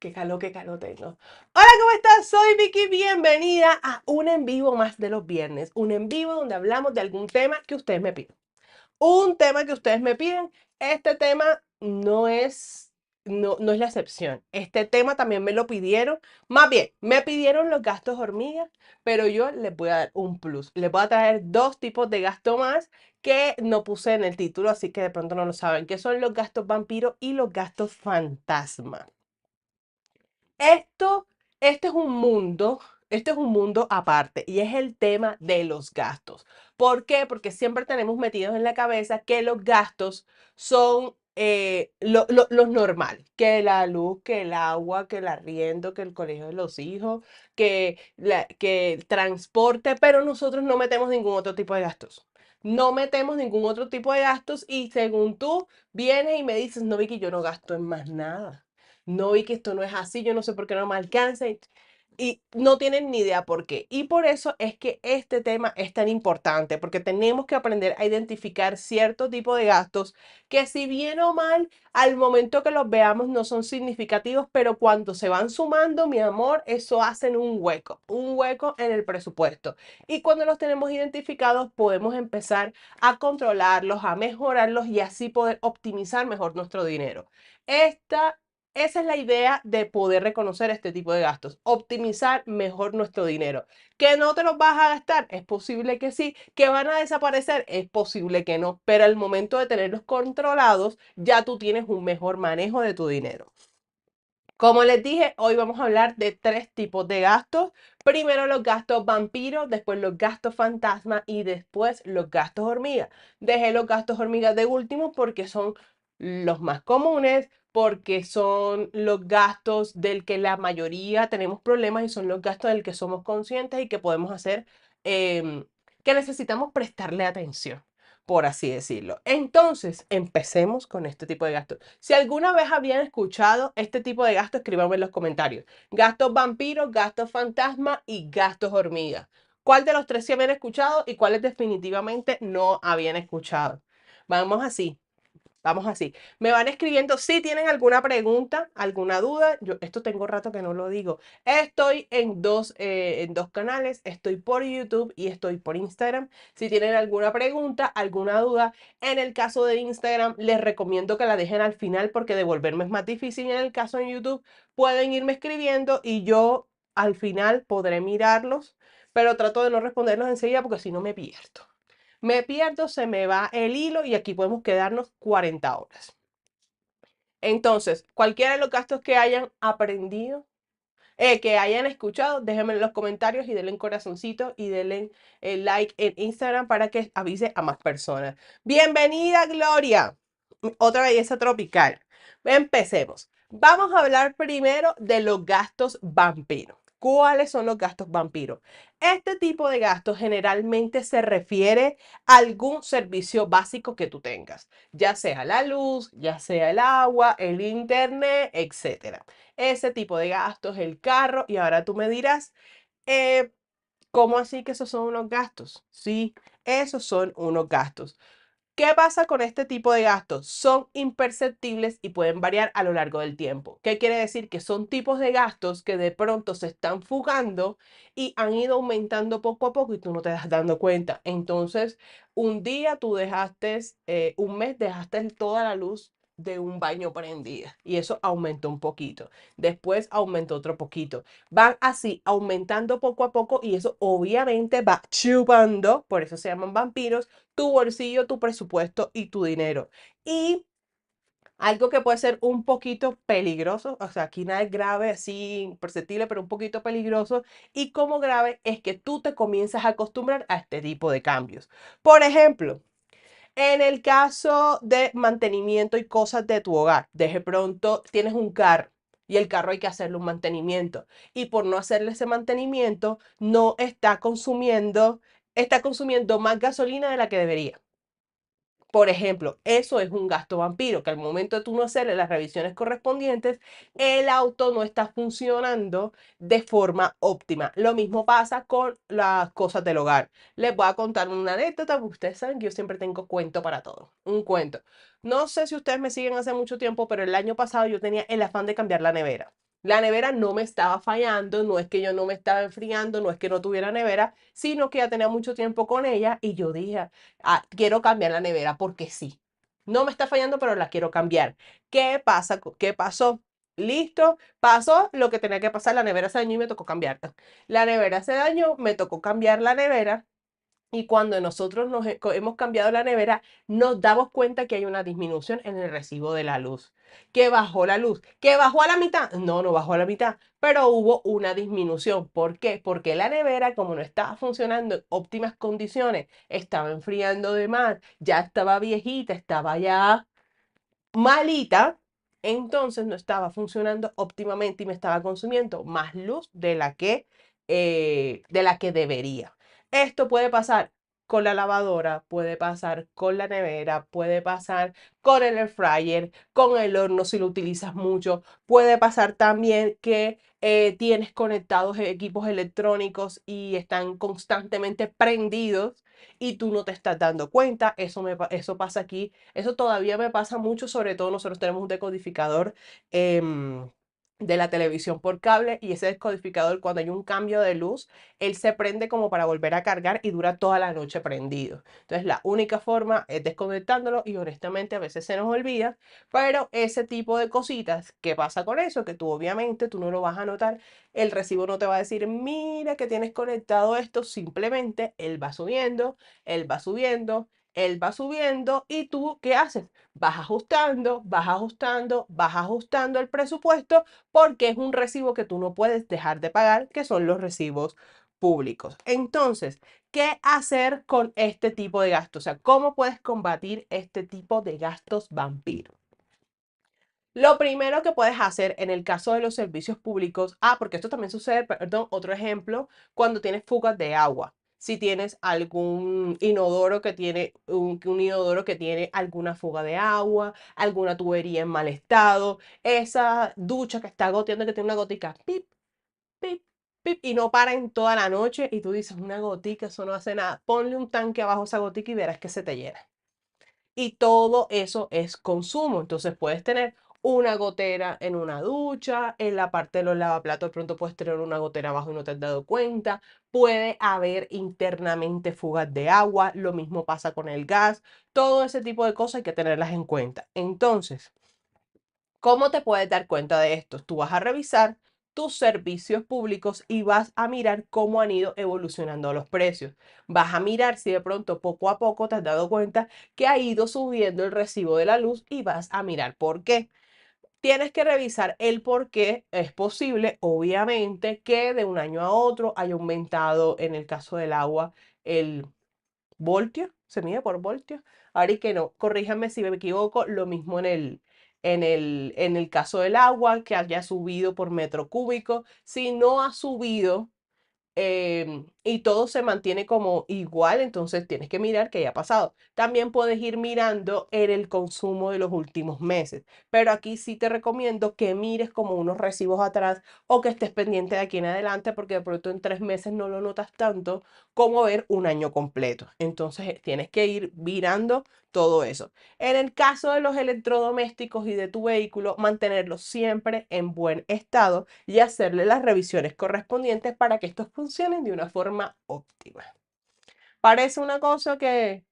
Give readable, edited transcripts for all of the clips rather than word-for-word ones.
Qué calor tengo. Hola, ¿cómo estás? Soy Vicky. Bienvenida a un en vivo más de los viernes. Un en vivo donde hablamos de algún tema que ustedes me piden. Un tema que ustedes me piden. Este tema no es la excepción. Este tema también me lo pidieron. Más bien, me pidieron los gastos hormigas, pero yo les voy a dar un plus. Les voy a traer dos tipos de gasto más que no puse en el título, así que de pronto no lo saben, que son los gastos vampiro y los gastos fantasma. Esto, este es un mundo, este es un mundo aparte y es el tema de los gastos. ¿Por qué? Porque siempre tenemos metidos en la cabeza que los gastos son los normales, que la luz, que el agua, que el arriendo, que el colegio de los hijos, que el transporte, pero nosotros no metemos ningún otro tipo de gastos. No metemos ningún otro tipo de gastos y según tú vienes y me dices, no, Vicky, yo no gasto en más nada. No vi que esto no es así, yo no sé por qué no me alcanza y no tienen ni idea por qué. Y por eso es que este tema es tan importante, porque tenemos que aprender a identificar cierto tipo de gastos que si bien o mal, al momento que los veamos no son significativos, pero cuando se van sumando, mi amor, eso hacen un hueco en el presupuesto. Y cuando los tenemos identificados, podemos empezar a controlarlos, a mejorarlos y así poder optimizar mejor nuestro dinero. Esta esa es la idea de poder reconocer este tipo de gastos, optimizar mejor nuestro dinero. ¿Que no te los vas a gastar? Es posible que sí. ¿Que van a desaparecer? Es posible que no. Pero al momento de tenerlos controlados, ya tú tienes un mejor manejo de tu dinero. Como les dije, hoy vamos a hablar de tres tipos de gastos. Primero los gastos vampiros, después los gastos fantasma y después los gastos hormiga. Dejé los gastos hormigas de último porque son los más comunes, porque son los gastos del que la mayoría tenemos problemas y son los gastos del que somos conscientes y que podemos hacer, que necesitamos prestarle atención, por así decirlo. Entonces, empecemos con este tipo de gastos. Si alguna vez habían escuchado este tipo de gastos, escríbanme en los comentarios. Gastos vampiros, gastos fantasma y gastos hormiga. ¿Cuál de los tres se habían escuchado y cuáles definitivamente no habían escuchado? Vamos así. Vamos así. Me van escribiendo si tienen alguna pregunta, alguna duda. Yo esto tengo rato que no lo digo. Estoy en dos canales. Estoy por YouTube y estoy por Instagram. Si tienen alguna pregunta, alguna duda. En el caso de Instagram, les recomiendo que la dejen al final porque devolverme es más difícil. En el caso de YouTube, pueden irme escribiendo y yo al final podré mirarlos, pero trato de no responderlos enseguida porque si no me pierdo. Me pierdo, se me va el hilo y aquí podemos quedarnos 40 horas. Entonces, cualquiera de los gastos que hayan aprendido, que hayan escuchado, déjenme en los comentarios y denle un corazoncito y denle el like en Instagram para que avise a más personas. Bienvenida, Gloria. Otra belleza tropical. Empecemos. Vamos a hablar primero de los gastos vampiros. ¿Cuáles son los gastos vampiros? Este tipo de gastos generalmente se refiere a algún servicio básico que tú tengas, ya sea la luz, ya sea el agua, el internet, etcétera. Ese tipo de gastos, el carro, y ahora tú me dirás, eh, ¿cómo así que esos son unos gastos? Sí, esos son unos gastos. ¿Qué pasa con este tipo de gastos? Son imperceptibles y pueden variar a lo largo del tiempo. ¿Qué quiere decir? Que son tipos de gastos que de pronto se están fugando y han ido aumentando poco a poco y tú no te das dando cuenta. Entonces, un día tú dejaste, un mes dejaste toda la luz de un baño prendida y eso aumentó un poquito. Después aumentó otro poquito. Van así aumentando poco a poco y eso obviamente va chupando, por eso se llaman vampiros, tu bolsillo, tu presupuesto y tu dinero. Y algo que puede ser un poquito peligroso, o sea, aquí nada es grave, así imperceptible, pero un poquito peligroso. Y como grave es que tú te comienzas a acostumbrar a este tipo de cambios. Por ejemplo, en el caso de mantenimiento y cosas de tu hogar, de pronto tienes un carro y el carro hay que hacerle un mantenimiento y por no hacerle ese mantenimiento no está consumiendo más gasolina de la que debería. Por ejemplo, eso es un gasto vampiro, que al momento de tú no hacerle las revisiones correspondientes, el auto no está funcionando de forma óptima. Lo mismo pasa con las cosas del hogar. Les voy a contar una anécdota, porque ustedes saben que yo siempre tengo cuento para todo. Un cuento. No sé si ustedes me siguen hace mucho tiempo, pero el año pasado yo tenía el afán de cambiar la nevera. La nevera no me estaba fallando, no es que yo no me estaba enfriando, no es que no tuviera nevera, sino que ya tenía mucho tiempo con ella y yo dije, "Ah, quiero cambiar la nevera porque sí. No me está fallando, pero la quiero cambiar. ¿Qué pasa? ¿Qué pasó? Listo, pasó lo que tenía que pasar, la nevera se dañó y me tocó cambiarla. La nevera se dañó, me tocó cambiar la nevera y cuando nosotros hemos cambiado la nevera, nos damos cuenta que hay una disminución en el recibo de la luz. Que bajó la luz. ¿Que bajó a la mitad? No, no bajó a la mitad, pero hubo una disminución. ¿Por qué? Porque la nevera, como no estaba funcionando en óptimas condiciones, estaba enfriando de más, ya estaba viejita, estaba ya malita, entonces no estaba funcionando óptimamente y me estaba consumiendo más luz de la que debería. Esto puede pasar con la lavadora, puede pasar con la nevera, puede pasar con el air fryer, con el horno si lo utilizas mucho, puede pasar también que tienes conectados equipos electrónicos y están constantemente prendidos y tú no te estás dando cuenta. Eso pasa aquí, eso todavía me pasa mucho, sobre todo nosotros tenemos un decodificador de la televisión por cable y ese decodificador cuando hay un cambio de luz, él se prende como para volver a cargar y dura toda la noche prendido. Entonces la única forma es desconectándolo y honestamente a veces se nos olvida, pero ese tipo de cositas, ¿qué pasa con eso? Que tú obviamente tú no lo vas a notar, el recibo no te va a decir, mira que tienes conectado esto, simplemente él va subiendo, él va subiendo, él va subiendo y tú, ¿qué haces? Vas ajustando, vas ajustando, vas ajustando el presupuesto porque es un recibo que tú no puedes dejar de pagar, que son los recibos públicos. Entonces, ¿qué hacer con este tipo de gastos? O sea, ¿cómo puedes combatir este tipo de gastos vampiro? Lo primero que puedes hacer en el caso de los servicios públicos, porque esto también sucede, perdón, otro ejemplo, cuando tienes fugas de agua. Si tienes algún inodoro que tiene un inodoro que tiene alguna fuga de agua, alguna tubería en mal estado, esa ducha que está goteando que tiene una gotica, pip, pip, pip, y no para en toda la noche y tú dices, una gotica, eso no hace nada. Ponle un tanque abajo a esa gotica y verás que se te llena y todo eso es consumo. Entonces puedes tener una gotera en una ducha, en la parte de los lavaplatos de pronto puedes tener una gotera abajo y no te has dado cuenta. Puede haber internamente fugas de agua, lo mismo pasa con el gas, todo ese tipo de cosas hay que tenerlas en cuenta. Entonces, ¿cómo te puedes dar cuenta de esto? Tú vas a revisar tus servicios públicos y vas a mirar cómo han ido evolucionando los precios. Vas a mirar si de pronto poco a poco te has dado cuenta que ha ido subiendo el recibo de la luz y vas a mirar por qué. Tienes que revisar el por qué. Es posible, obviamente, que de un año a otro haya aumentado, en el caso del agua, el voltio, se mide por voltio. Ahora y que no, corríjanme si me equivoco, lo mismo en el caso del agua, que haya subido por metro cúbico. Si no ha subido, y todo se mantiene como igual, entonces tienes que mirar qué haya pasado. También puedes ir mirando en el consumo de los últimos meses, pero aquí sí te recomiendo que mires como unos recibos atrás o que estés pendiente de aquí en adelante porque de pronto en 3 meses no lo notas tanto como ver un año completo. Entonces tienes que ir mirando todo eso. En el caso de los electrodomésticos y de tu vehículo, mantenerlos siempre en buen estado y hacerle las revisiones correspondientes para que estos funcionen de una forma óptima. Parece una cosa que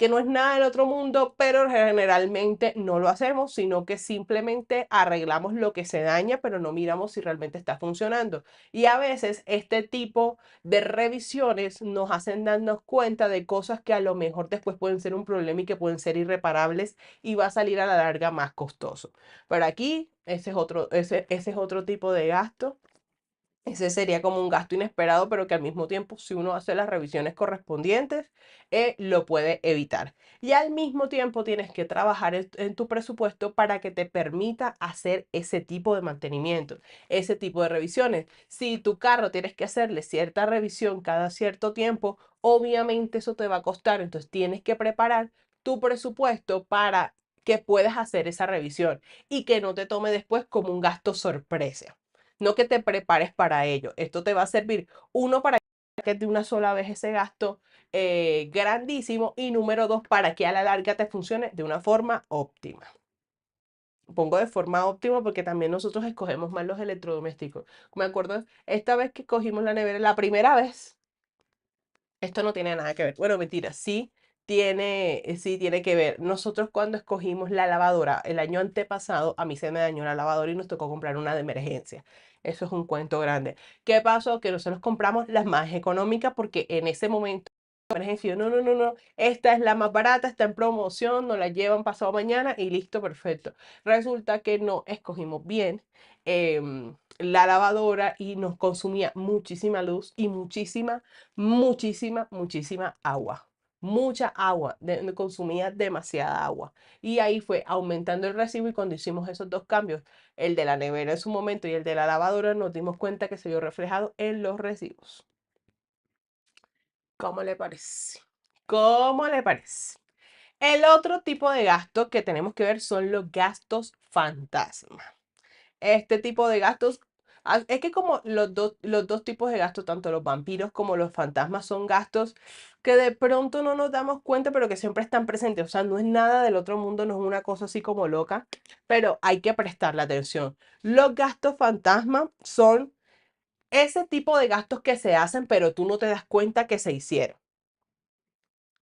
no es nada del otro mundo, pero generalmente no lo hacemos, sino que simplemente arreglamos lo que se daña, pero no miramos si realmente está funcionando. Y a veces este tipo de revisiones nos hacen darnos cuenta de cosas que a lo mejor después pueden ser un problema y que pueden ser irreparables y va a salir a la larga más costoso. Pero aquí ese es otro tipo de gasto. Ese sería como un gasto inesperado, pero que al mismo tiempo, si uno hace las revisiones correspondientes, lo puede evitar. Y al mismo tiempo tienes que trabajar en tu presupuesto para que te permita hacer ese tipo de mantenimiento, ese tipo de revisiones. Si tu carro tienes que hacerle cierta revisión cada cierto tiempo, obviamente eso te va a costar. Entonces tienes que preparar tu presupuesto para que puedas hacer esa revisión y que no te tome después como un gasto sorpresa. No que te prepares para ello. Esto te va a servir, uno, para que de una sola vez ese gasto grandísimo y número dos, para que a la larga te funcione de una forma óptima. pongo de forma óptima porque también nosotros escogemos mal los electrodomésticos. Me acuerdo esta vez que cogimos la nevera, la primera vez, esto no tiene nada que ver. Bueno, mentira, sí tiene que ver. Nosotros cuando escogimos la lavadora el año antepasado, a mí se me dañó la lavadora y nos tocó comprar una de emergencia. Eso es un cuento grande. ¿Qué pasó? Que nosotros compramos las más económicas porque en ese momento emergencia, no, no, no, no, esta es la más barata, está en promoción, nos la llevan pasado mañana y listo, perfecto. Resulta que no escogimos bien la lavadora y nos consumía muchísima luz y muchísima agua. Mucha agua, consumía demasiada agua. Y ahí fue aumentando el recibo y cuando hicimos esos dos cambios, el de la nevera en su momento y el de la lavadora, nos dimos cuenta que se vio reflejado en los recibos. ¿Cómo le parece? ¿Cómo le parece? El otro tipo de gasto que tenemos que ver son los gastos fantasma. Este tipo de gastos, es que como los dos tipos de gastos, tanto los vampiros como los fantasmas, son gastos que de pronto no nos damos cuenta, pero que siempre están presentes. O sea, no es nada del otro mundo, no es una cosa así como loca, pero hay que prestarle atención. Los gastos fantasma son ese tipo de gastos que se hacen, pero tú no te das cuenta que se hicieron.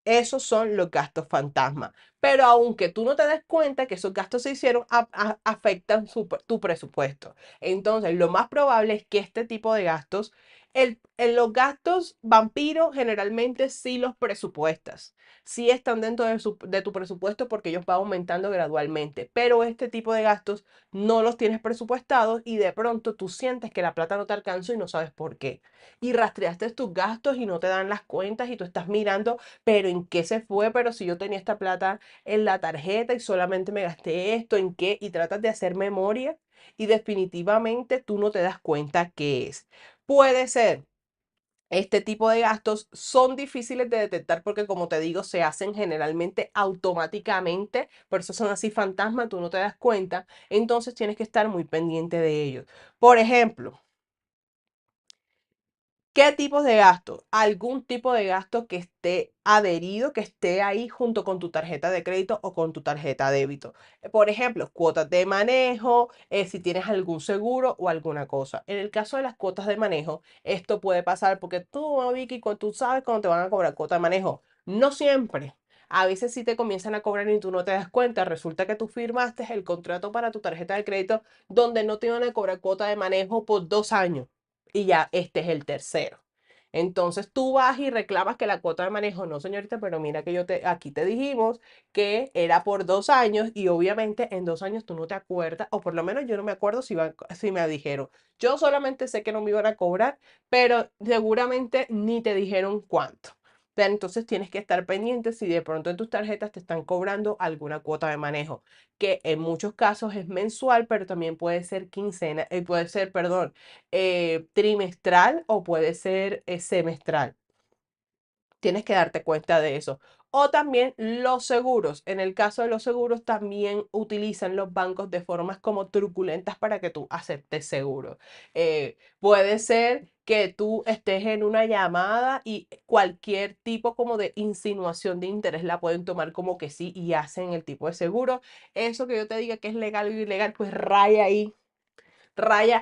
Esos son los gastos fantasma. Pero aunque tú no te des cuenta que esos gastos se hicieron, afectan tu presupuesto. Entonces, lo más probable es que este tipo de gastos, en los gastos vampiros generalmente sí los presupuestas. Sí están dentro de tu presupuesto porque ellos van aumentando gradualmente. Pero este tipo de gastos no los tienes presupuestados y de pronto tú sientes que la plata no te alcanzó y no sabes por qué. Y rastreaste tus gastos y no te dan las cuentas y tú estás mirando pero ¿en qué se fue? Pero si yo tenía esta plata en la tarjeta y solamente me gasté esto, ¿en qué? Y tratas de hacer memoria y definitivamente tú no te das cuenta qué es. Puede ser. Este tipo de gastos son difíciles de detectar porque, como te digo, se hacen generalmente automáticamente, por eso son así fantasmas, tú no te das cuenta, entonces tienes que estar muy pendiente de ellos. Por ejemplo, ¿qué tipos de gastos? Algún tipo de gasto que esté adherido, que esté ahí junto con tu tarjeta de crédito o con tu tarjeta de débito. Por ejemplo, cuotas de manejo, si tienes algún seguro o alguna cosa. En el caso de las cuotas de manejo, esto puede pasar porque tú, Vicky, tú sabes cuando te van a cobrar cuota de manejo. No siempre. A veces sí te comienzan a cobrar y tú no te das cuenta. Resulta que tú firmaste el contrato para tu tarjeta de crédito donde no te iban a cobrar cuota de manejo por 2 años y ya este es el tercero. Entonces tú vas y reclamas que la cuota de manejo, no señorita, pero mira que aquí te dijimos que era por 2 años y obviamente en 2 años tú no te acuerdas, o por lo menos yo no me acuerdo si me dijeron. Yo solamente sé que no me iban a cobrar, pero seguramente ni te dijeron cuánto. Entonces tienes que estar pendiente si de pronto en tus tarjetas te están cobrando alguna cuota de manejo, que en muchos casos es mensual, pero también puede ser quincena, puede ser, perdón, trimestral o puede ser semestral. Tienes que darte cuenta de eso. O también los seguros. En el caso de los seguros, también utilizan los bancos de formas como truculentas para que tú aceptes seguro. Puede ser que tú estés en una llamada y cualquier tipo como de insinuación de interés la pueden tomar como que sí y hacen el tipo de seguro. Eso que yo te diga que es legal o ilegal, pues raya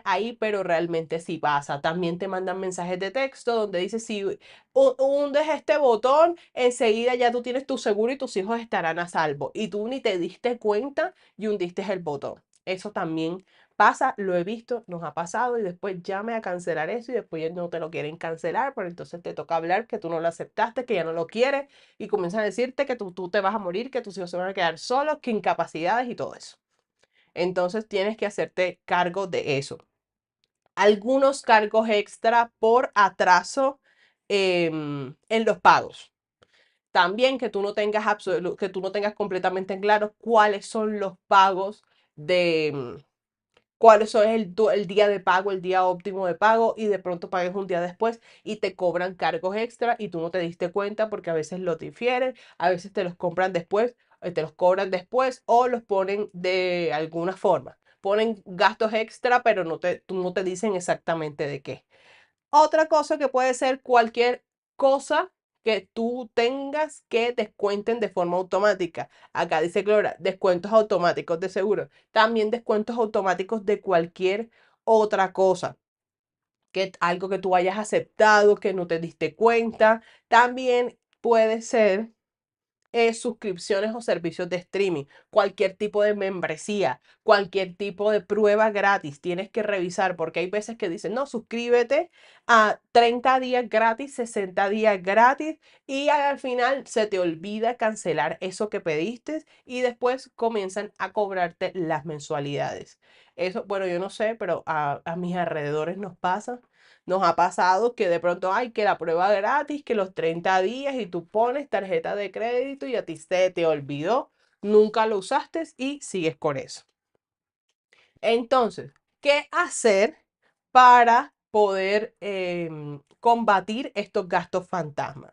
ahí, pero realmente sí pasa. También te mandan mensajes de texto donde dice si hundes este botón, enseguida ya tú tienes tu seguro y tus hijos estarán a salvo. Y tú ni te diste cuenta y hundiste el botón. Eso también pasa, lo he visto, nos ha pasado y después llame a cancelar eso y después ya no te lo quieren cancelar, pero entonces te toca hablar que tú no lo aceptaste, que ya no lo quieres y comienzan a decirte que tú te vas a morir, que tus hijos se van a quedar solos, que incapacidades y todo eso. Entonces tienes que hacerte cargo de eso. Algunos cargos extra por atraso en los pagos. También que tú no tengas que tú no tengas completamente en claro cuáles son los pagos de cuáles son el día de pago, el día óptimo de pago y de pronto pagues un día después y te cobran cargos extra y tú no te diste cuenta porque a veces lo difieren, a veces te los compran después, te los cobran después o los ponen de alguna forma. Ponen gastos extra, pero no te dicen exactamente de qué. Otra cosa que puede ser cualquier cosa que tú tengas que descuenten de forma automática. Acá dice Clara, descuentos automáticos de seguro. También descuentos automáticos de cualquier otra cosa, que algo que tú hayas aceptado, que no te diste cuenta. También puede ser suscripciones o servicios de streaming, cualquier tipo de membresía, cualquier tipo de prueba gratis. Tienes que revisar porque hay veces que dicen, no, suscríbete a 30 días gratis, 60 días gratis y al final se te olvida cancelar eso que pediste y después comienzan a cobrarte las mensualidades. Eso, bueno, yo no sé, pero a mis alrededores nos pasa. Nos ha pasado que de pronto hay que la prueba gratis, que los 30 días y tú pones tarjeta de crédito y a ti se te olvidó, nunca lo usaste y sigues con eso. Entonces, ¿qué hacer para poder combatir estos gastos fantasmas?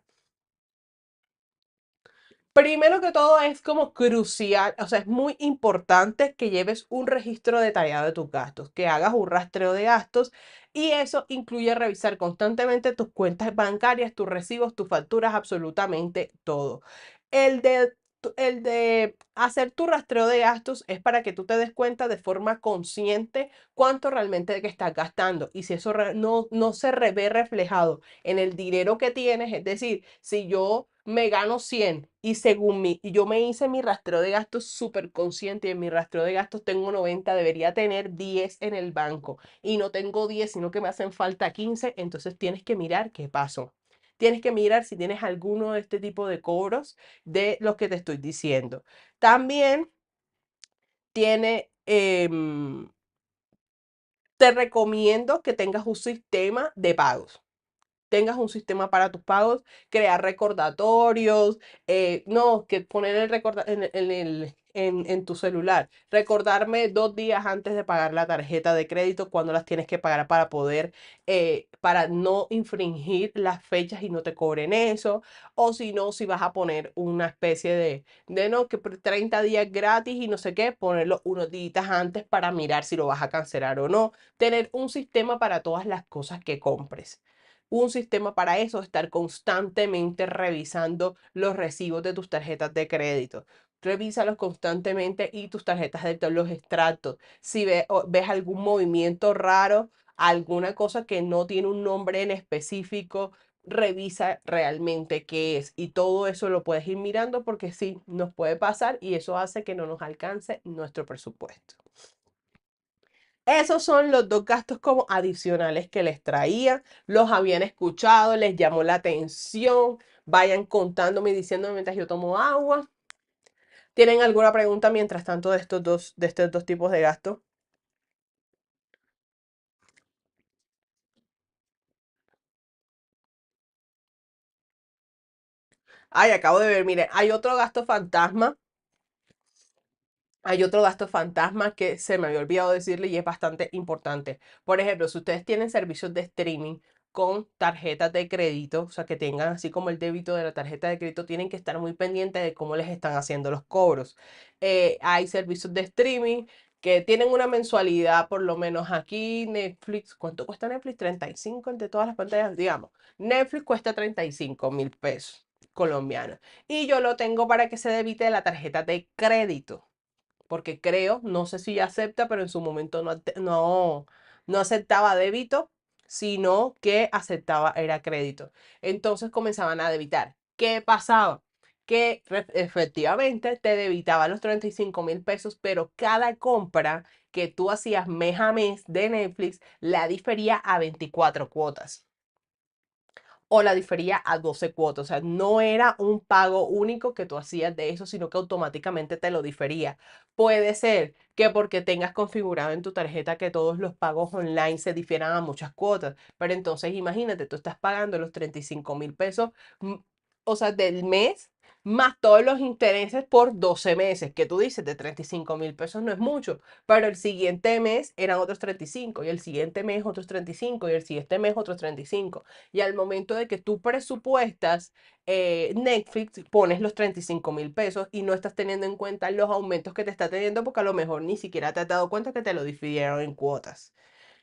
Primero que todo es como crucial, o sea, es muy importante que lleves un registro detallado de tus gastos, que hagas un rastreo de gastos y eso incluye revisar constantemente tus cuentas bancarias, tus recibos, tus facturas, absolutamente todo. El de hacer tu rastreo de gastos es para que tú te des cuenta de forma consciente cuánto realmente que estás gastando y si eso no se ve reflejado en el dinero que tienes, es decir, si yo me gano 100 y y yo me hice mi rastreo de gastos súper consciente y en mi rastreo de gastos tengo 90, debería tener 10 en el banco y no tengo 10, sino que me hacen falta 15, entonces tienes que mirar qué pasó. Tienes que mirar si tienes alguno de este tipo de cobros de los que te estoy diciendo. También tiene, te recomiendo que tengas un sistema de pagos, tengas un sistema para tus pagos, crear recordatorios, no, que poner en tu celular, recordarme 2 días antes de pagar la tarjeta de crédito cuando las tienes que pagar para poder, para no infringir las fechas y no te cobren eso, o si no, si vas a poner una especie de no, que 30 días gratis y no sé qué, ponerlo unos días antes para mirar si lo vas a cancelar o no, tener un sistema para todas las cosas que compres, un sistema para eso, estar constantemente revisando los recibos de tus tarjetas de crédito. Revísalos constantemente y tus tarjetas de débito, los extractos. Si ves algún movimiento raro, alguna cosa que no tiene un nombre en específico, revisa realmente qué es. Y todo eso lo puedes ir mirando porque sí, nos puede pasar y eso hace que no nos alcance nuestro presupuesto. Esos son los dos gastos como adicionales que les traía. Los habían escuchado, les llamó la atención. Vayan contándome y diciéndome mientras yo tomo agua. ¿Tienen alguna pregunta mientras tanto de estos dos tipos de gastos? Ay, acabo de ver, miren, hay otro gasto fantasma que se me había olvidado decirle y es bastante importante. Por ejemplo, si ustedes tienen servicios de streaming con tarjetas de crédito, o sea, que tengan así como el débito de la tarjeta de crédito, tienen que estar muy pendientes de cómo les están haciendo los cobros. Hay servicios de streaming que tienen una mensualidad, por lo menos aquí Netflix, ¿cuánto cuesta Netflix? 35 entre todas las pantallas, digamos. Netflix cuesta 35.000 pesos colombianos. Y yo lo tengo para que se debite de la tarjeta de crédito porque creo, no sé si ya acepta, pero en su momento no aceptaba débito, sino que aceptaba era crédito. Entonces comenzaban a debitar. ¿Qué pasaba? Que efectivamente te debitaban los 35.000 pesos, pero cada compra que tú hacías mes a mes de Netflix la difería a 24 cuotas o la difería a 12 cuotas. O sea, no era un pago único que tú hacías de eso, sino que automáticamente te lo difería. Puede ser que porque tengas configurado en tu tarjeta que todos los pagos online se difieran a muchas cuotas, pero entonces imagínate, tú estás pagando los 35.000 pesos, mm, o sea, del mes, más todos los intereses por 12 meses, que tú dices, de 35.000 pesos no es mucho, pero el siguiente mes eran otros 35 y el siguiente mes otros 35 y el siguiente mes otros 35 y al momento de que tú presupuestas Netflix, pones los 35.000 pesos y no estás teniendo en cuenta los aumentos que te está teniendo porque a lo mejor ni siquiera te has dado cuenta que te lo dividieron en cuotas.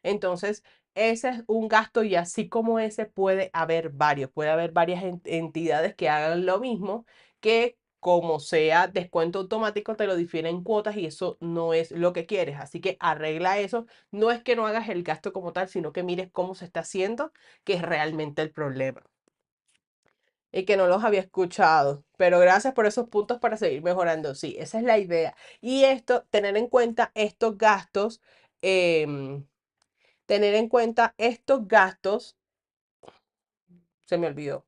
Entonces, ese es un gasto y así como ese puede haber varias entidades que hagan lo mismo, que como sea descuento automático te lo difieren en cuotas y eso no es lo que quieres. Así que arregla eso. No es que no hagas el gasto como tal, sino que mires cómo se está haciendo, que es realmente el problema. Y que no los había escuchado. Pero gracias por esos puntos para seguir mejorando. Sí, esa es la idea. Y esto, tener en cuenta estos gastos, em, tener en cuenta estos gastos, se me olvidó.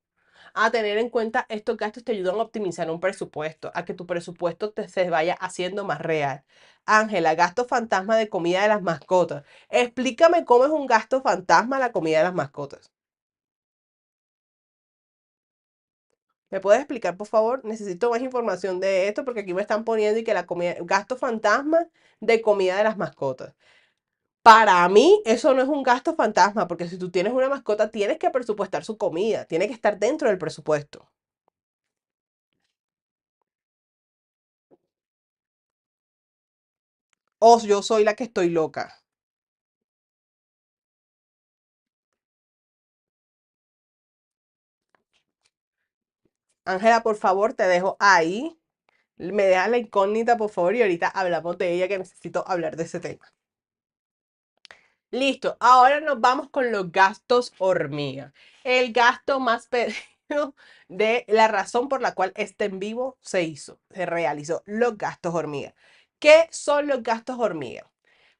A tener en cuenta estos gastos te ayudan a optimizar un presupuesto, a que tu presupuesto se vaya haciendo más real. Ángela, gasto fantasma de comida de las mascotas. Explícame cómo es un gasto fantasma la comida de las mascotas. ¿Me puedes explicar, por favor? Necesito más información de esto porque aquí me están poniendo y que la comida, gasto fantasma de comida de las mascotas. Para mí, eso no es un gasto fantasma, porque si tú tienes una mascota, tienes que presupuestar su comida, tiene que estar dentro del presupuesto. O yo soy la que estoy loca. Ángela, por favor, te dejo ahí. Me dejas la incógnita, por favor, y ahorita hablamos de ella, que necesito hablar de ese tema. Listo, ahora nos vamos con los gastos hormiga. El gasto más pedido de la razón por la cual este en vivo se hizo, se realizó, los gastos hormiga. ¿Qué son los gastos hormiga?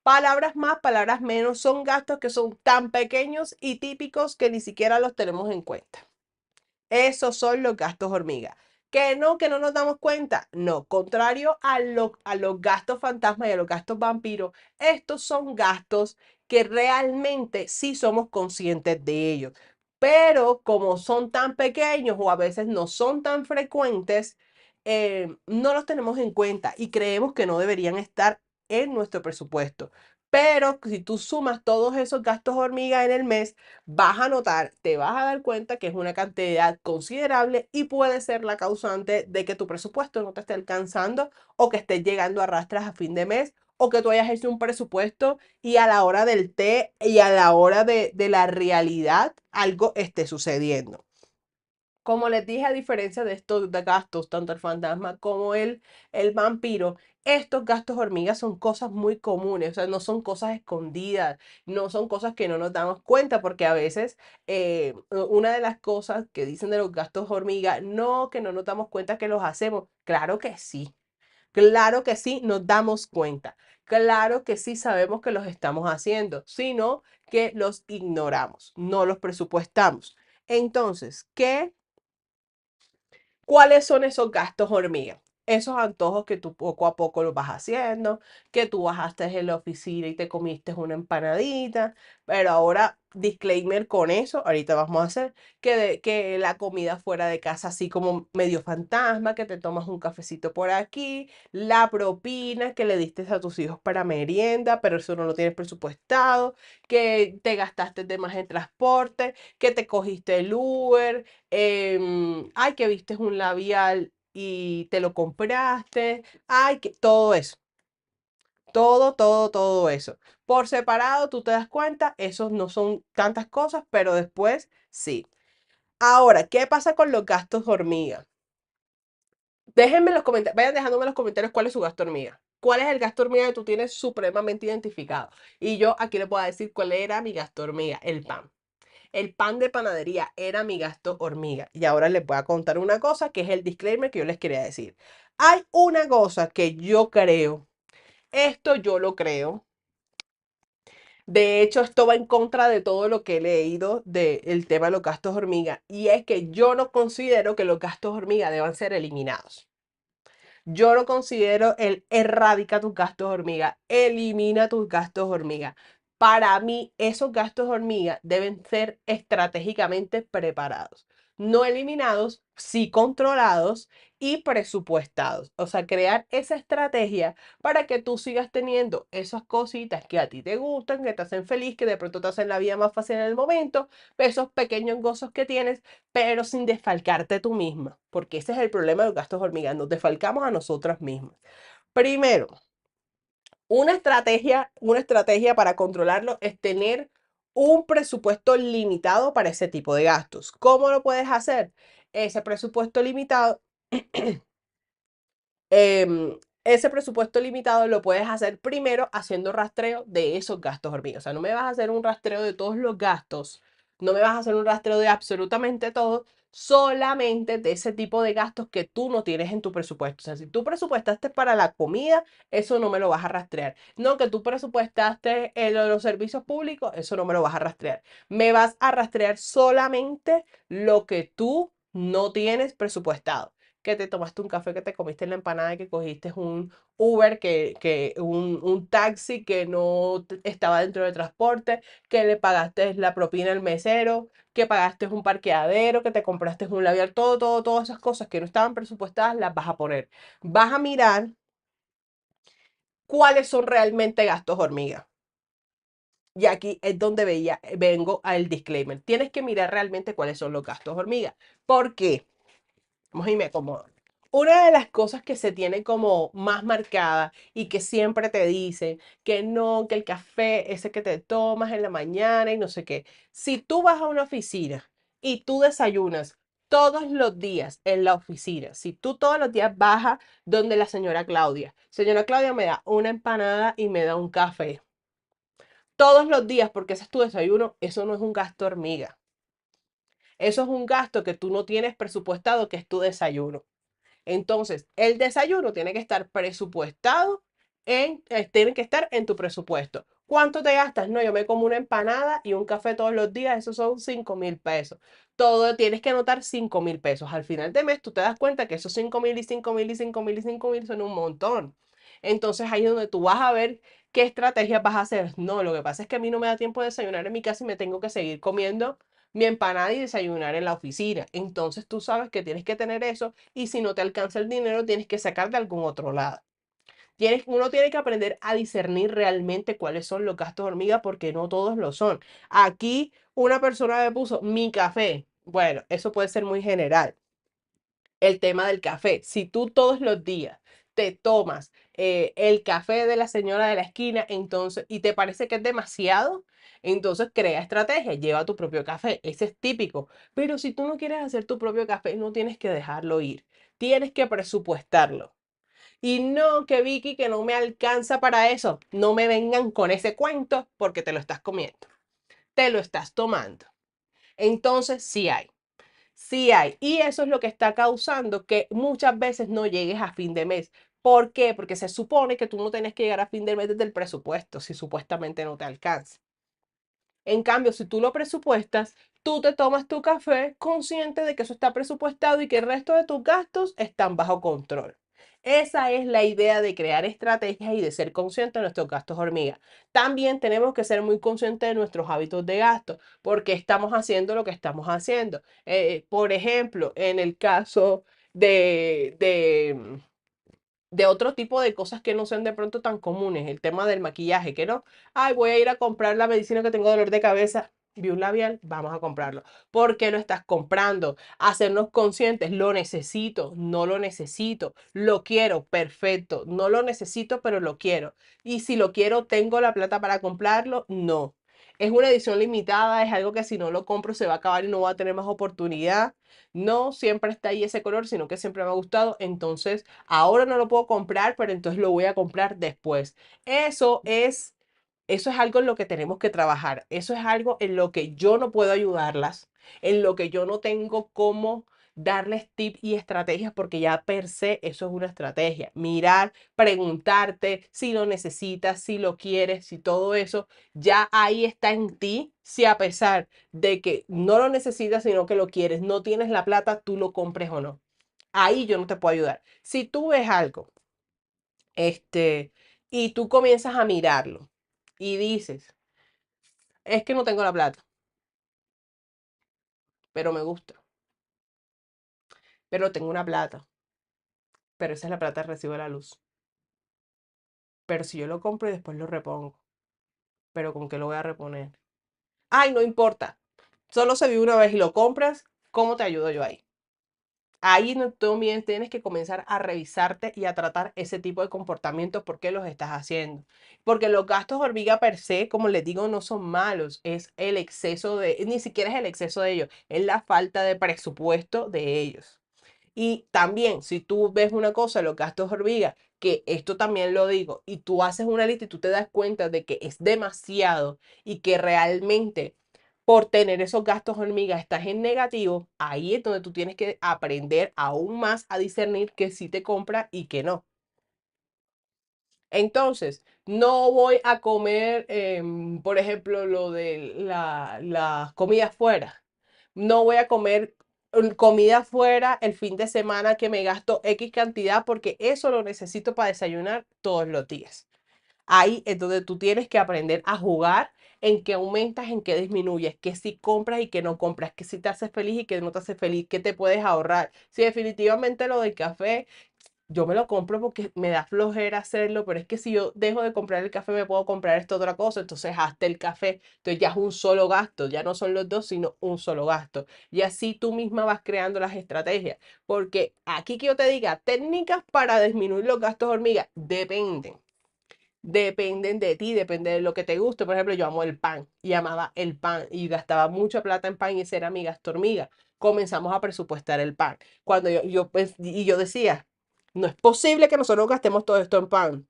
Palabras más, palabras menos, son gastos que son tan pequeños y típicos que ni siquiera los tenemos en cuenta. Esos son los gastos hormiga. Que no nos damos cuenta. No, contrario a los gastos fantasma y a los gastos vampiro, estos son gastos que realmente sí somos conscientes de ellos. Pero como son tan pequeños o a veces no son tan frecuentes, no los tenemos en cuenta y creemos que no deberían estar en nuestro presupuesto. Pero si tú sumas todos esos gastos hormiga en el mes, vas a notar, te vas a dar cuenta que es una cantidad considerable y puede ser la causante de que tu presupuesto no te esté alcanzando o que estés llegando a rastras a fin de mes o que tú hayas hecho un presupuesto y a la hora del té y a la hora de la realidad algo esté sucediendo. Como les dije, a diferencia de estos gastos, tanto el fantasma como el vampiro, estos gastos hormigas son cosas muy comunes, o sea, no son cosas escondidas, no son cosas que no nos damos cuenta, porque a veces una de las cosas que dicen de los gastos hormiga, no, que no nos damos cuenta que los hacemos. Claro que sí, nos damos cuenta, claro que sí sabemos que los estamos haciendo, sino que los ignoramos, no los presupuestamos. Entonces, ¿cuáles son esos gastos hormiga? Esos antojos que tú poco a poco los vas haciendo, que tú bajaste en la oficina y te comiste una empanadita, pero ahora, disclaimer con eso, ahorita vamos a hacer que la comida fuera de casa así como medio fantasma, que te tomas un cafecito por aquí, la propina que le diste a tus hijos para merienda, pero eso no lo tienes presupuestado, que te gastaste de más en transporte, que te cogiste el Uber, ay, que viste un labial y te lo compraste, ay, que todo eso, todo eso. Por separado, tú te das cuenta, esos no son tantas cosas, pero después sí. Ahora, ¿qué pasa con los gastos hormiga? Déjenme en los comentarios, vayan dejándome en los comentarios cuál es su gasto hormiga. ¿Cuál es el gasto hormiga que tú tienes supremamente identificado? Y yo aquí les voy a decir cuál era mi gasto hormiga, el pan. El pan de panadería era mi gasto hormiga. Y ahora les voy a contar una cosa que es el disclaimer que yo les quería decir. Hay una cosa que yo creo, esto yo lo creo. De hecho, esto va en contra de todo lo que he leído del tema de los gastos hormiga. Y es que yo no considero que los gastos hormiga deban ser eliminados. Yo no considero el erradica tus gastos hormiga, elimina tus gastos hormiga. Para mí, esos gastos hormiga deben ser estratégicamente preparados, no eliminados, sí controlados y presupuestados. O sea, crear esa estrategia para que tú sigas teniendo esas cositas que a ti te gustan, que te hacen feliz, que de pronto te hacen la vida más fácil en el momento, esos pequeños gozos que tienes, pero sin desfalcarte tú misma, porque ese es el problema de los gastos hormiga, nos desfalcamos a nosotras mismas. Primero, Una estrategia para controlarlo es tener un presupuesto limitado para ese tipo de gastos. ¿Cómo lo puedes hacer? Ese presupuesto limitado ese presupuesto limitado lo puedes hacer primero haciendo rastreo de esos gastos hormiga. O sea, no me vas a hacer un rastreo de todos los gastos, no me vas a hacer un rastreo de absolutamente todo, solamente de ese tipo de gastos que tú no tienes en tu presupuesto. O sea, si tú presupuestaste para la comida, eso no me lo vas a rastrear. No, que tú presupuestaste los servicios públicos, eso no me lo vas a rastrear. Me vas a rastrear solamente lo que tú no tienes presupuestado, que te tomaste un café, que te comiste la empanada, que cogiste un Uber, un taxi que no estaba dentro del transporte, que le pagaste la propina al mesero, que pagaste un parqueadero, que te compraste un labial, todas esas cosas que no estaban presupuestadas las vas a poner. Vas a mirar cuáles son realmente gastos hormiga. Y aquí es donde vengo al disclaimer. Tienes que mirar realmente cuáles son los gastos hormiga. ¿Por qué? Vamos y me acomodo. Una de las cosas que se tiene como más marcada y que siempre te dicen que no, que el café ese que te tomas en la mañana y no sé qué. Si tú vas a una oficina y tú desayunas todos los días en la oficina, si tú todos los días vas a donde la señora Claudia me da una empanada y me da un café. Todos los días, porque ese es tu desayuno, eso no es un gasto hormiga. Eso es un gasto que tú no tienes presupuestado, que es tu desayuno. Entonces, el desayuno tiene que estar presupuestado tiene que estar en tu presupuesto. ¿Cuánto te gastas? No, yo me como una empanada y un café todos los días, esos son 5.000 pesos. Todo tienes que anotar 5.000 pesos. Al final de mes tú te das cuenta que esos 5.000 y 5.000 y 5.000 y 5.000 son un montón. Entonces ahí es donde tú vas a ver qué estrategias vas a hacer. No, lo que pasa es que a mí no me da tiempo de desayunar en mi casa y me tengo que seguir comiendo mi empanada y desayunar en la oficina. Entonces tú sabes que tienes que tener eso y si no te alcanza el dinero tienes que sacar de algún otro lado. Uno tiene que aprender a discernir realmente cuáles son los gastos hormiga porque no todos lo son. Aquí una persona me puso mi café. Bueno, eso puede ser muy general. El tema del café. Si tú todos los días te tomas el café de la señora de la esquina, entonces, y te parece que es demasiado, entonces crea estrategia, lleva tu propio café. Ese es típico. Pero si tú no quieres hacer tu propio café, no tienes que dejarlo ir. Tienes que presupuestarlo. Y no, que Vicky, que no me alcanza para eso. No me vengan con ese cuento porque te lo estás comiendo. Te lo estás tomando. Entonces, sí hay. Sí hay. Y eso es lo que está causando que muchas veces no llegues a fin de mes. ¿Por qué? Porque se supone que tú no tienes que llegar a fin de mes desde el presupuesto, si supuestamente no te alcanza. En cambio, si tú lo presupuestas, tú te tomas tu café consciente de que eso está presupuestado y que el resto de tus gastos están bajo control. Esa es la idea de crear estrategias y de ser consciente de nuestros gastos hormiga. También tenemos que ser muy conscientes de nuestros hábitos de gasto, porque estamos haciendo lo que estamos haciendo. Por ejemplo, en el caso de otro tipo de cosas que no sean de pronto tan comunes, el tema del maquillaje, que no, ay, voy a ir a comprar la medicina que tengo dolor de cabeza, vi un labial, vamos a comprarlo. ¿Por qué lo estás comprando? Hacernos conscientes, lo necesito, no lo necesito, lo quiero, perfecto, no lo necesito, pero lo quiero. Y si lo quiero, ¿tengo la plata para comprarlo? No. Es una edición limitada, es algo que si no lo compro se va a acabar y no voy a tener más oportunidad. No siempre está ahí ese color, sino que siempre me ha gustado. Entonces, ahora no lo puedo comprar, pero entonces lo voy a comprar después. Eso es, eso es algo en lo que tenemos que trabajar. Eso es algo en lo que yo no puedo ayudarlas, en lo que yo no tengo cómo darles tips y estrategias, porque ya per se eso es una estrategia. Mirar, preguntarte si lo necesitas, si lo quieres, si todo eso, ya ahí está en ti. Si a pesar de que no lo necesitas, sino que lo quieres, no tienes la plata, tú lo compres o no. Ahí yo no te puedo ayudar. Si tú ves algo, este, y tú comienzas a mirarlo y dices, es que no tengo la plata, pero me gusta, pero tengo una plata, pero esa es la plata del recibo de la luz. Pero si yo lo compro y después lo repongo, pero ¿con qué lo voy a reponer? Ay, no importa. Solo se vive una vez y lo compras, ¿cómo te ayudo yo ahí? ahí no, tú también tienes que comenzar a revisarte y a tratar ese tipo de comportamientos porque los estás haciendo. Porque los gastos hormiga per se, como les digo, no son malos, es el exceso de, ni siquiera es el exceso de ellos, es la falta de presupuesto de ellos. Y también, si tú ves una cosa, los gastos hormiga, que esto también lo digo, y tú haces una lista y tú te das cuenta de que es demasiado y que realmente por tener esos gastos hormiga estás en negativo, ahí es donde tú tienes que aprender aún más a discernir que sí te compra y que no. Entonces, no voy a comer, por ejemplo, lo de la comida fuera. No voy a comer comida fuera el fin de semana que me gasto X cantidad porque eso lo necesito para desayunar todos los días. Ahí es donde tú tienes que aprender a jugar en qué aumentas, en qué disminuyes, qué sí compras y qué no compras, qué sí te hace feliz y qué no te hace feliz, qué te puedes ahorrar. Si definitivamente lo del café yo me lo compro porque me da flojera hacerlo, pero es que si yo dejo de comprar el café, me puedo comprar esta otra cosa, entonces hasta el café, entonces ya es un solo gasto, ya no son los dos, sino un solo gasto. Y así tú misma vas creando las estrategias, porque aquí que yo te diga, técnicas para disminuir los gastos hormiga, dependen de ti, depende de lo que te guste. Por ejemplo, yo amo el pan y amaba el pan y gastaba mucha plata en pan y ese era mi gasto hormiga. Comenzamos a presupuestar el pan. Cuando yo decía, no es posible que nosotros gastemos todo esto en pan.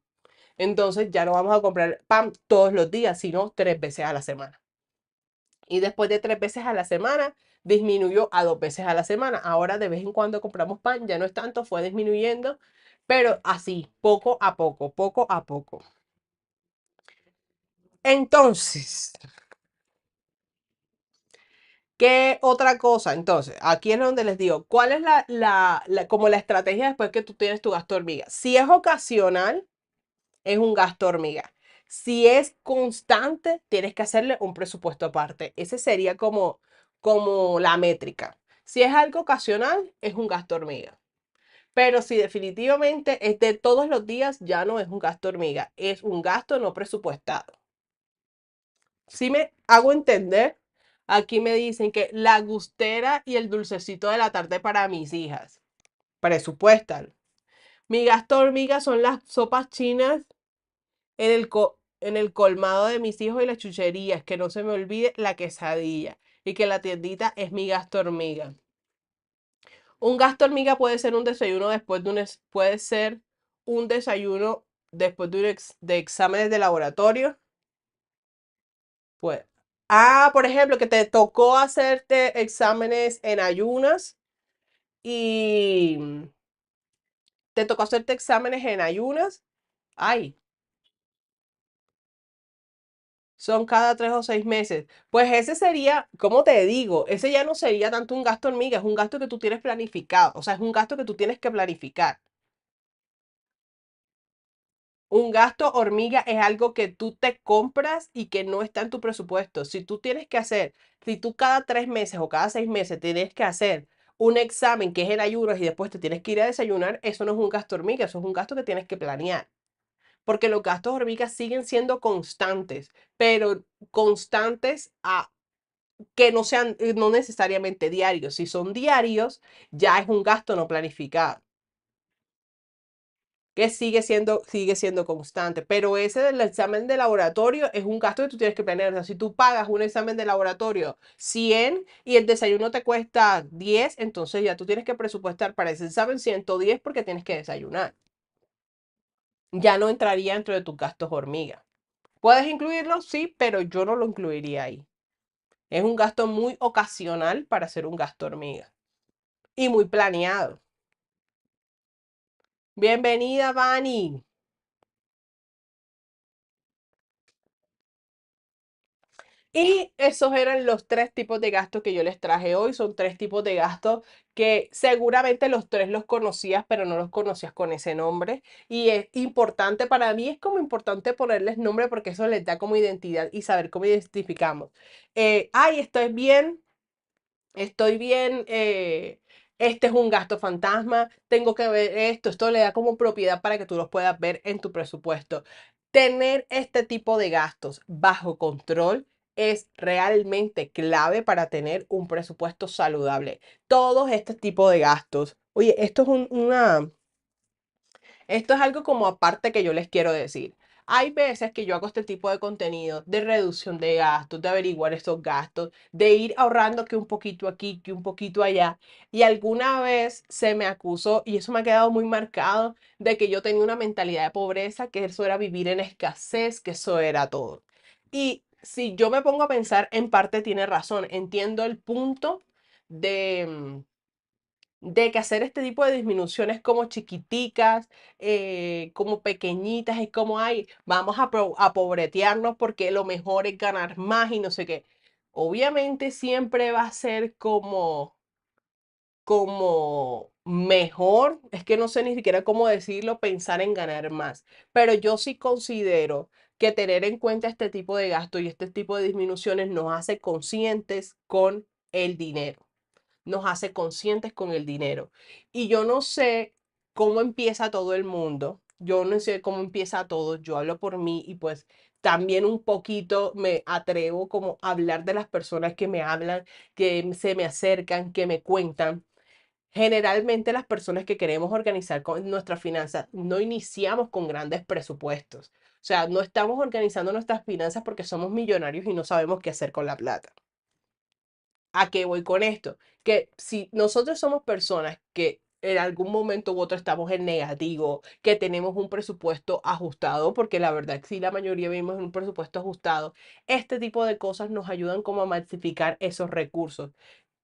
Entonces ya no vamos a comprar pan todos los días, sino 3 veces a la semana. Y después de 3 veces a la semana, disminuyó a 2 veces a la semana. Ahora de vez en cuando compramos pan, ya no es tanto, fue disminuyendo, pero así, poco a poco, poco a poco. Entonces, ¿qué otra cosa? Entonces, aquí es donde les digo, ¿cuál es como la estrategia después que tú tienes tu gasto hormiga? Si es ocasional, es un gasto hormiga. Si es constante, tienes que hacerle un presupuesto aparte. Ese sería como la métrica. Si es algo ocasional, es un gasto hormiga. Pero si definitivamente es de todos los días, ya no es un gasto hormiga, es un gasto no presupuestado. Si me hago entender, aquí me dicen que la gustera y el dulcecito de la tarde para mis hijas. Presupuestan. Mi gasto hormiga son las sopas chinas en el colmado de mis hijos y las chucherías. Que no se me olvide la quesadilla. Y que la tiendita es mi gasto hormiga. Un gasto hormiga puede ser un desayuno después de puede ser un desayuno después de exámenes de laboratorio. Pues, por ejemplo, que te tocó hacerte exámenes en ayunas y te tocó hacerte exámenes en ayunas. Ay, son cada 3 o 6 meses. Pues ese sería, ¿cómo te digo? Ese ya no sería tanto un gasto hormiga, es un gasto que tú tienes planificado. O sea, es un gasto que tú tienes que planificar. Un gasto hormiga es algo que tú te compras y que no está en tu presupuesto. Si tú tienes que hacer, si tú cada 3 meses o cada 6 meses tienes que hacer un examen que es en ayunas y después te tienes que ir a desayunar, eso no es un gasto hormiga, eso es un gasto que tienes que planear. Porque los gastos hormigas siguen siendo constantes, pero constantes a que no sean, no necesariamente diarios. Si son diarios, ya es un gasto no planificado que sigue siendo constante. Pero ese del examen de laboratorio es un gasto que tú tienes que planear. O sea, si tú pagas un examen de laboratorio 100 y el desayuno te cuesta 10, entonces ya tú tienes que presupuestar para ese examen 110 porque tienes que desayunar. Ya no entraría dentro de tus gastos hormiga. ¿Puedes incluirlo? Sí, pero yo no lo incluiría ahí. Es un gasto muy ocasional para ser un gasto hormiga. Y muy planeado. Bienvenida, Vani. Y esos eran los 3 tipos de gastos que yo les traje hoy. Son 3 tipos de gastos que seguramente los tres los conocías, pero no los conocías con ese nombre. Y es importante, para mí es como importante ponerles nombre porque eso les da como identidad y saber cómo identificamos. Ay, estoy bien, este es un gasto fantasma, tengo que ver esto le da como propiedad para que tú los puedas ver en tu presupuesto. Tener este tipo de gastos bajo control es realmente clave para tener un presupuesto saludable. Todos este tipo de gastos. Oye, esto es algo como aparte que yo les quiero decir. Hay veces que yo hago este tipo de contenido de reducción de gastos, de averiguar estos gastos, de ir ahorrando que un poquito aquí, que un poquito allá. Y alguna vez se me acusó, y eso me ha quedado muy marcado, de que yo tenía una mentalidad de pobreza, que eso era vivir en escasez, que eso era todo. Y si yo me pongo a pensar, en parte tiene razón. Entiendo el punto de que hacer este tipo de disminuciones como chiquiticas, como pequeñitas, es como, ay, vamos a pobretearnos porque lo mejor es ganar más y no sé qué. Obviamente siempre va a ser como mejor, es que no sé ni siquiera cómo decirlo, pensar en ganar más. Pero yo sí considero que tener en cuenta este tipo de gastos y este tipo de disminuciones nos hace conscientes con el dinero, nos hace conscientes con el dinero. Y yo no sé cómo empieza todo el mundo, yo no sé cómo empieza todo, yo hablo por mí y pues también un poquito me atrevo como a hablar de las personas que me hablan, que se me acercan, que me cuentan. Generalmente las personas que queremos organizar con nuestras finanzas no iniciamos con grandes presupuestos. O sea, no estamos organizando nuestras finanzas porque somos millonarios y no sabemos qué hacer con la plata. ¿A qué voy con esto? Que si nosotros somos personas que en algún momento u otro estamos en negativo, que tenemos un presupuesto ajustado, porque la verdad que sí, la mayoría vivimos en un presupuesto ajustado, este tipo de cosas nos ayudan como a masificar esos recursos.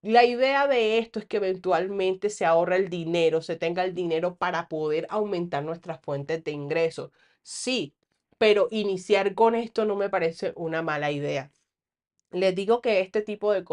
La idea de esto es que eventualmente se ahorre el dinero, se tenga el dinero para poder aumentar nuestras fuentes de ingresos. Sí, pero iniciar con esto no me parece una mala idea. Les digo que este tipo de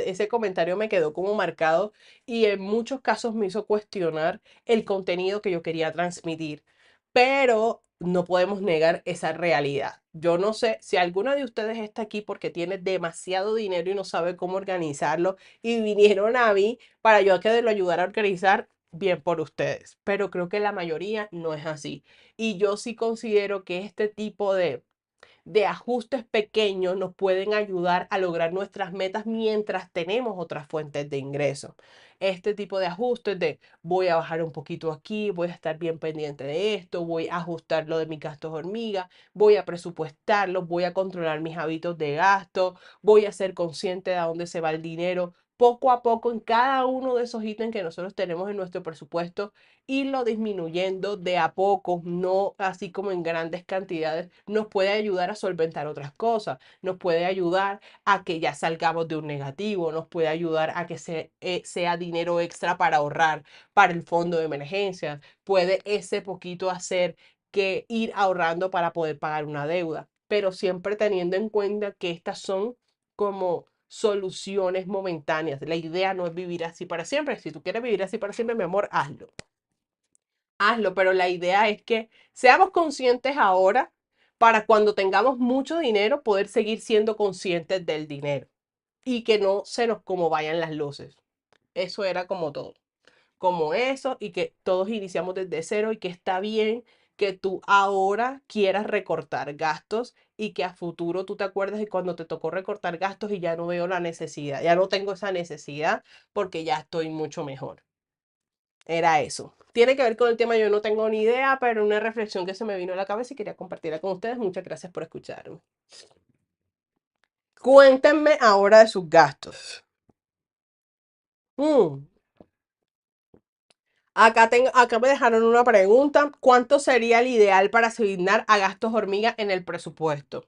ese comentario me quedó como marcado y en muchos casos me hizo cuestionar el contenido que yo quería transmitir, pero no podemos negar esa realidad. Yo no sé si alguna de ustedes está aquí porque tiene demasiado dinero y no sabe cómo organizarlo y vinieron a mí para yo que lo ayudara a organizar, bien por ustedes, pero creo que la mayoría no es así. Y yo sí considero que este tipo de ajustes pequeños nos pueden ayudar a lograr nuestras metas mientras tenemos otras fuentes de ingreso. Este tipo de ajustes de voy a bajar un poquito aquí, voy a estar bien pendiente de esto, voy a ajustar lo de mis gastos hormiga, voy a presupuestarlo, voy a controlar mis hábitos de gasto, voy a ser consciente de a dónde se va el dinero. Poco a poco en cada uno de esos ítems que nosotros tenemos en nuestro presupuesto, irlo disminuyendo de a poco, no así como en grandes cantidades, nos puede ayudar a solventar otras cosas, nos puede ayudar a que ya salgamos de un negativo, nos puede ayudar a que sea dinero extra para ahorrar para el fondo de emergencia, puede ese poquito hacer que ir ahorrando para poder pagar una deuda, pero siempre teniendo en cuenta que estas son como soluciones momentáneas. La idea no es vivir así para siempre. Si tú quieres vivir así para siempre, mi amor, hazlo. Hazlo, pero la idea es que seamos conscientes ahora para cuando tengamos mucho dinero poder seguir siendo conscientes del dinero y que no se nos como vayan las luces. Eso era como todo, como eso y que todos iniciamos desde cero y que está bien que tú ahora quieras recortar gastos y que a futuro tú te acuerdes de cuando te tocó recortar gastos y ya no veo la necesidad, ya no tengo esa necesidad porque ya estoy mucho mejor. Era eso. Tiene que ver con el tema, yo no tengo ni idea, pero una reflexión que se me vino a la cabeza y quería compartirla con ustedes. Muchas gracias por escucharme. Cuéntenme ahora de sus gastos. Mm, acá me dejaron una pregunta. ¿Cuánto sería el ideal para asignar a gastos hormiga en el presupuesto?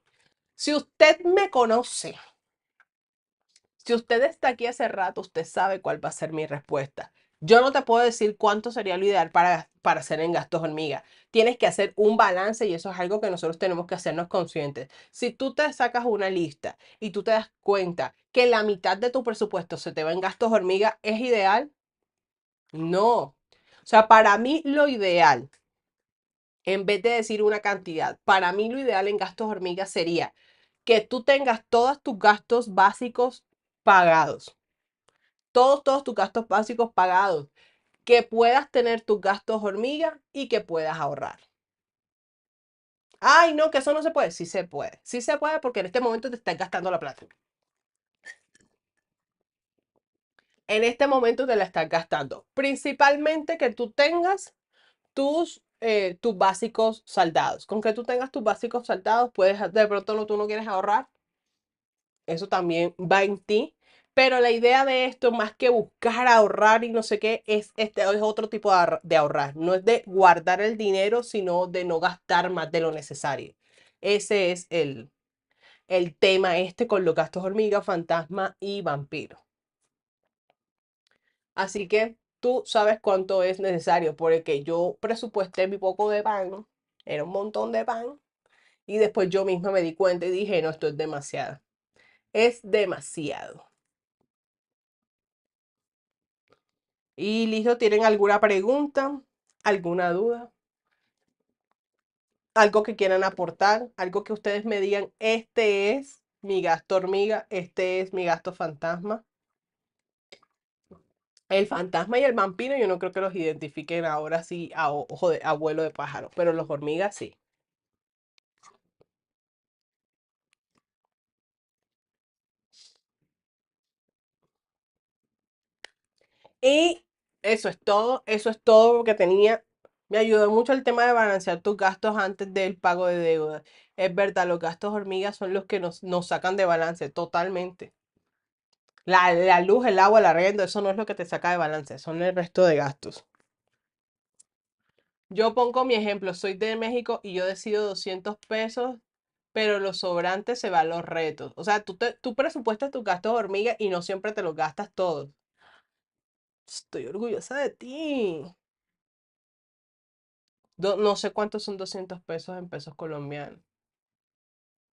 Si usted me conoce, si usted está aquí hace rato, usted sabe cuál va a ser mi respuesta. Yo no te puedo decir cuánto sería lo ideal para hacer en gastos hormiga. Tienes que hacer un balance y eso es algo que nosotros tenemos que hacernos conscientes. Si tú te sacas una lista y tú te das cuenta que la mitad de tu presupuesto se te va en gastos hormiga, ¿es ideal? No. O sea, para mí lo ideal, en vez de decir una cantidad, para mí lo ideal en gastos hormiga sería que tú tengas todos tus gastos básicos pagados, todos tus gastos básicos pagados, que puedas tener tus gastos hormiga y que puedas ahorrar. Ay, no, que eso no se puede. Sí se puede. Sí se puede porque en este momento te estás gastando la plata. En este momento te la estás gastando. Principalmente que tú tengas tus básicos saldados. Con que tú tengas tus básicos saldados, puedes, de pronto no, tú no quieres ahorrar, eso también va en ti. Pero la idea de esto, más que buscar ahorrar y no sé qué, es otro tipo de ahorrar. No es de guardar el dinero, sino de no gastar más de lo necesario. Ese es el tema este con los gastos hormiga, fantasma y vampiro. Así que tú sabes cuánto es necesario, porque yo presupuesté mi poco de pan, era un montón de pan, y después yo misma me di cuenta y dije, no, esto es demasiado. Es demasiado. Y listo, ¿tienen alguna pregunta? ¿Alguna duda? ¿Algo que quieran aportar? ¿Algo que ustedes me digan, este es mi gasto hormiga, este es mi gasto fantasma? El fantasma y el vampiro yo no creo que los identifiquen ahora sí a ojo de abuelo de pájaro, pero los hormigas sí. Y eso es todo lo que tenía. Me ayudó mucho el tema de balancear tus gastos antes del pago de deuda. Es verdad, los gastos hormigas son los que nos sacan de balance totalmente. La luz, el agua, el arriendo, eso no es lo que te saca de balance, son el resto de gastos. Yo pongo mi ejemplo, soy de México y yo decido 200 pesos, pero los sobrantes se van a los retos. O sea, tú presupuestas tus gastos hormiga y no siempre te los gastas todos. Estoy orgullosa de ti. No sé cuántos son 200 pesos en pesos colombianos,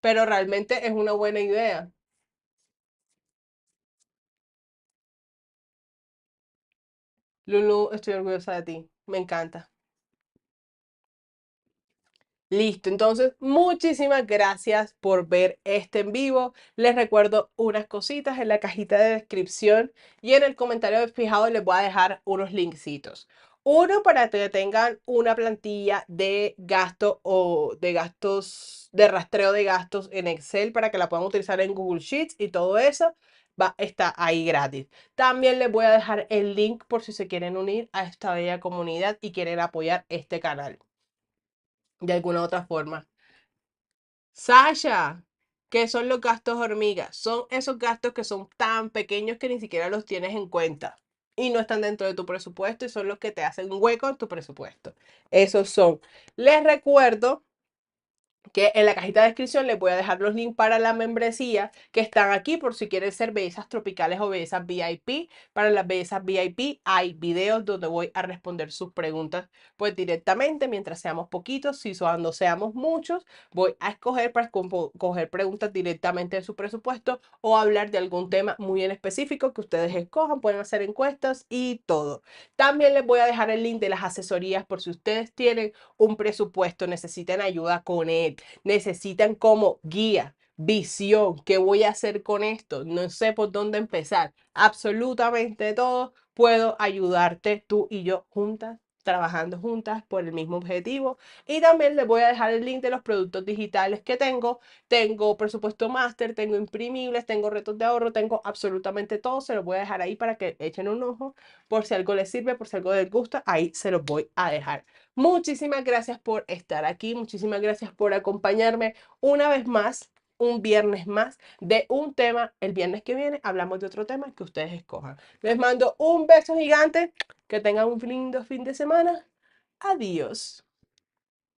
pero realmente es una buena idea. Lulu, estoy orgullosa de ti. Me encanta. Listo, entonces muchísimas gracias por ver este en vivo. Les recuerdo unas cositas en la cajita de descripción y en el comentario fijado les voy a dejar unos linksitos. Uno para que tengan una plantilla de gasto o de gastos, de rastreo de gastos en Excel para que la puedan utilizar en Google Sheets y todo eso está ahí gratis. También les voy a dejar el link por si se quieren unir a esta bella comunidad y quieren apoyar este canal de alguna otra forma. Sasha, ¿qué son los gastos hormigas? Son esos gastos que son tan pequeños que ni siquiera los tienes en cuenta y no están dentro de tu presupuesto y son los que te hacen un hueco en tu presupuesto. Esos son. Les recuerdo que en la cajita de descripción les voy a dejar los links para la membresía que están aquí por si quieren ser bellezas tropicales o bellezas VIP. Para las bellezas VIP hay videos donde voy a responder sus preguntas pues directamente mientras seamos poquitos. Si cuando seamos muchos voy a escoger para coger preguntas directamente de su presupuesto o hablar de algún tema muy en específico que ustedes escojan. Pueden hacer encuestas y todo. También les voy a dejar el link de las asesorías por si ustedes tienen un presupuesto, necesitan ayuda con él, necesitan como guía, visión, ¿qué voy a hacer con esto? No sé por dónde empezar. Absolutamente todo, puedo ayudarte tú y yo juntas trabajando juntas por el mismo objetivo. Y también les voy a dejar el link de los productos digitales que tengo. Tengo presupuesto máster, tengo imprimibles, tengo retos de ahorro, tengo absolutamente todo. Se los voy a dejar ahí para que echen un ojo. Por si algo les sirve, por si algo les gusta, ahí se los voy a dejar. Muchísimas gracias por estar aquí, muchísimas gracias por acompañarme una vez más, un viernes más de un tema. El viernes que viene hablamos de otro tema que ustedes escojan. Les mando un beso gigante, que tengan un lindo fin de semana. Adiós.